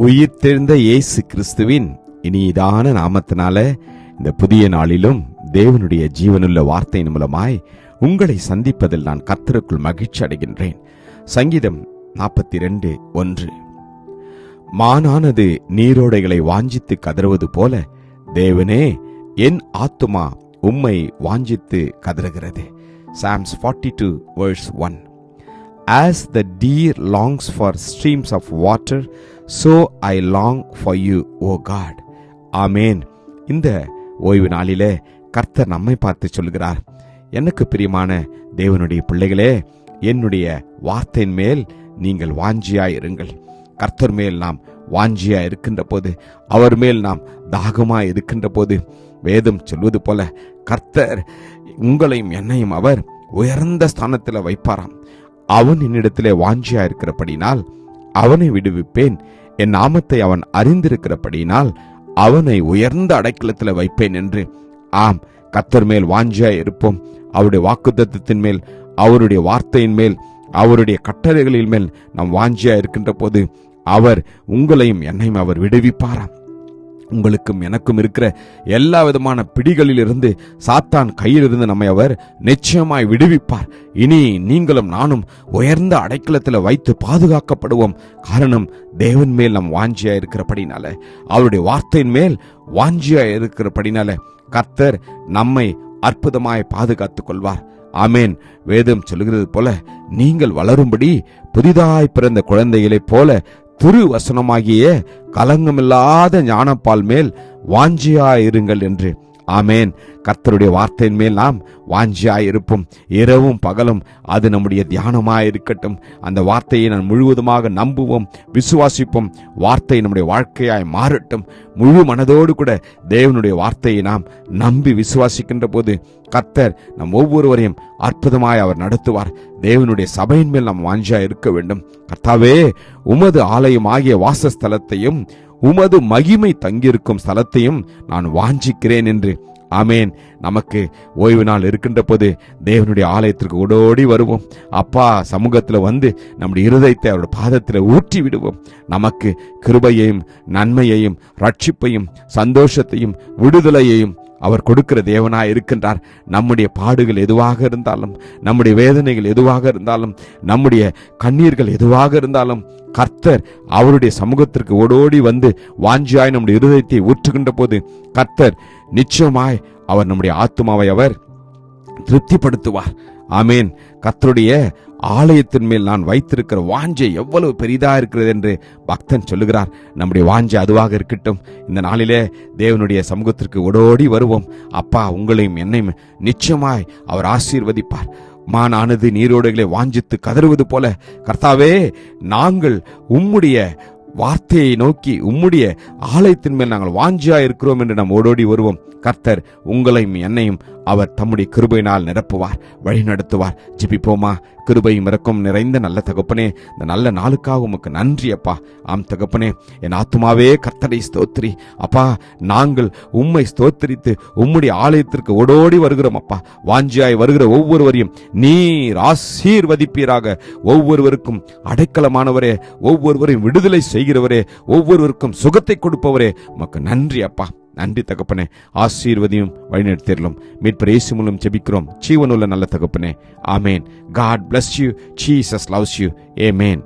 உயிர்த்தெழுந்த இயேசு கிறிஸ்துவின் இனிதான நாமத்தினால இந்த புதிய நாளிலும் தேவனுடைய ஜீவனுள்ள வார்த்தையின் மூலமாய் உங்களை சந்திப்பதில் நான் கர்த்தருக்குள் மகிழ்ச்சி அடைகின்றேன். சங்கீதம் 42:1. மானானது நீரோடைகளை வாஞ்சித்து கதறுவது போல தேவனே என் ஆத்துமா உம்மை வாஞ்சித்து கதறுகிறது. Psalms 42:1. As the deer longs for streams of water, so I long for you, O God. ஆமேன். இந்த ஓய்வு நாளிலே கர்த்தர் நம்மை பார்த்து சொல்கிறார், எனக்கு பிரியமான தேவனுடைய பிள்ளைகளே, என்னுடைய வார்த்தையின் மேல் நீங்கள் வாஞ்சியாய் இருங்கள். கர்த்தர் மேல் நாம் வாஞ்சியாய் இருக்கின்ற போது, அவர் மேல் நாம் தாகமாய் இருக்கின்ற போது, வேதம் சொல்வது போல கர்த்தர் உங்களையும் என்னையும் அவர் உயர்ந்த ஸ்தானத்தில் வைப்பாராம். அவன் என்னிடத்திலே வாஞ்சியா இருக்கிறபடினால் அவனை விடுவிப்பேன், என் நாமத்தை அவன் அறிந்திருக்கிறபடினால் அவனை உயர்ந்த அடைக்கலத்தில் வைப்பேன் என்று. ஆம், கர்த்தர் மேல் வாஞ்சியா இருப்போம். அவருடைய வாக்குத்தத்தத்தின் மேல், அவருடைய வார்த்தையின் மேல், அவருடைய கட்டளைகளின் மேல் நாம் வாஞ்சியா இருக்கின்ற போது அவர் உங்களையும் என்னையும் அவர் விடுவிப்பாராம். உங்களுக்கும் எனக்கும் இருக்கிற எல்லா விதமான பிடிகளிலிருந்து, சாத்தான் கையிலிருந்து நம்மை அவர் நிச்சயமாய் விடுவிப்பார். இனி நீங்களும் நானும் உயர்ந்த அடைக்கலத்தில் வைத்து பாதுகாக்கப்படுவோம். காரணம், தேவன் மேல் நாம் வாஞ்சியா இருக்கிறபடினால, அவருடைய வார்த்தையின் மேல் வாஞ்சியா இருக்கிறபடினால கர்த்தர் நம்மை அற்புதமாய் பாதுகாத்துக் கொள்வார். ஆமேன். வேதம் சொல்லுகிறது போல நீங்கள் வளரும்படி புதிதாய் பிறந்த குழந்தைகளைப் போல திருவசனமாகிய கலங்கமில்லாத ஞானப்பால் மேல் வாஞ்சியாயிருங்கள் என்று. ஆமேன். கர்த்தருடைய வார்த்தையின் மேல் நாம் வாஞ்சியாயிருப்போம். இரவும் பகலும் அது நம்முடைய தியானமாயிருக்கட்டும். அந்த வார்த்தையை நான் முழுவதுமாக நம்புவோம், விசுவாசிப்போம். வார்த்தை நம்முடைய வாழ்க்கையாய் மாறட்டும். முழு மனதோடு கூட தேவனுடைய வார்த்தையை நாம் நம்பி விசுவாசிக்கின்ற போது கர்த்தர் நம் ஒவ்வொருவரையும் அற்புதமாய் அவர் நடத்துவார். தேவனுடைய சபையின் மேல் நாம் வாஞ்சியா இருக்க வேண்டும். கர்த்தாவே, உமது ஆலயம் ஆகிய வாசஸ்தலத்தையும் உமது மகிமை தங்கியிருக்கும் ஸ்தலத்தையும் நான் வாஞ்சிக்கிறேன் என்று. ஆமேன். நமக்கு ஓய்வு நாள் இருக்கின்ற போது தேவனுடைய ஆலயத்திற்கு ஓடோடி வருவோம். அப்பா சமூகத்தில் வந்து நம்முடைய இருதயத்தை அவருடைய பாதத்தில் ஊற்றி விடுவோம். நமக்கு கிருபையையும் நன்மையையும் ரட்சிப்பையும் சந்தோஷத்தையும் விடுதலையையும் அவர் கொடுக்கிற தேவனாய் இருக்கின்றார். நம்முடைய பாடுகள் எதுவாக இருந்தாலும், நம்முடைய வேதனைகள் எதுவாக இருந்தாலும், நம்முடைய கண்ணீர்கள் எதுவாக இருந்தாலும் கர்த்தர் அவருடைய சமூகத்திற்கு ஓடோடி வந்து வாஞ்சியாய் நம்முடைய இருதயத்தை ஊற்றுகின்ற போது கர்த்தர் நிச்சயமாய் அவர் நம்முடைய ஆத்துமாவை அவர் திருப்திப்படுத்துவார். ஆமேன். கர்த்தருடைய ஆலயத்தின் மேல் நான் வைத்திருக்கிற வாஞ்சை எவ்வளவு பெரிதா இருக்கிறது என்று பக்தன் சொல்லுகிறார். நம்முடைய வாஞ்சை அதுவாக இருக்கட்டும். இந்த நாளிலே தேவனுடைய சமூகத்திற்கு ஓடோடி வருவோம். அப்பா உங்களையும் என்னையும் நிச்சயமாய் அவர் ஆசீர்வதிப்பார். மானானது நீரோடைகளை வாஞ்சித்து கதறுவது போல கர்த்தாவே, நாங்கள் உம்முடைய வார்த்தையை நோக்கி உம்முடைய ஆலயத்தின் மேல் நாங்கள் வாஞ்சியா இருக்கிறோம் என்று நாம் ஓடோடி வருவோம். கர்த்தர் உங்களையும் என்னையும் அவர் தம்முடைய கிருபையினால் நிரப்புவார், வழி நடத்துவார். ஜெபிப்போமா? கிருபையும் இரக்கம் நிறைந்த நல்ல தகப்பனே, இந்த நல்ல நாளுக்காக உமக்கு நன்றி அப்பா. ஆம் தகப்பனே, என் ஆத்துமாவே கர்த்தரை ஸ்தோத்திரி. அப்பா, நாங்கள் உம்மை ஸ்தோத்திரித்து உம்முடைய ஆலயத்திற்கு ஓடோடி வருகிறோம் அப்பா. வாஞ்சியாய் வருகிற ஒவ்வொருவரையும் நீர் ஆசீர்வதிப்பீராக. ஒவ்வொருவருக்கும் அடைக்கலமானவரே, ஒவ்வொருவரையும் விடுதலை செய்கிறவரே, ஒவ்வொருவருக்கும் சுகத்தை கொடுப்பவரே, உமக்கு நன்றி அப்பா. நன்றி தகப்பனே. ஆசீர்வதியும் வழிநடத்திரலும். மீட்பர் இயேசு மூலம் ஜெபிக்கிறோம் ஜீவனுள்ள நல்ல தகப்பனே. ஆமேன். God bless you. Jesus loves you. Amen.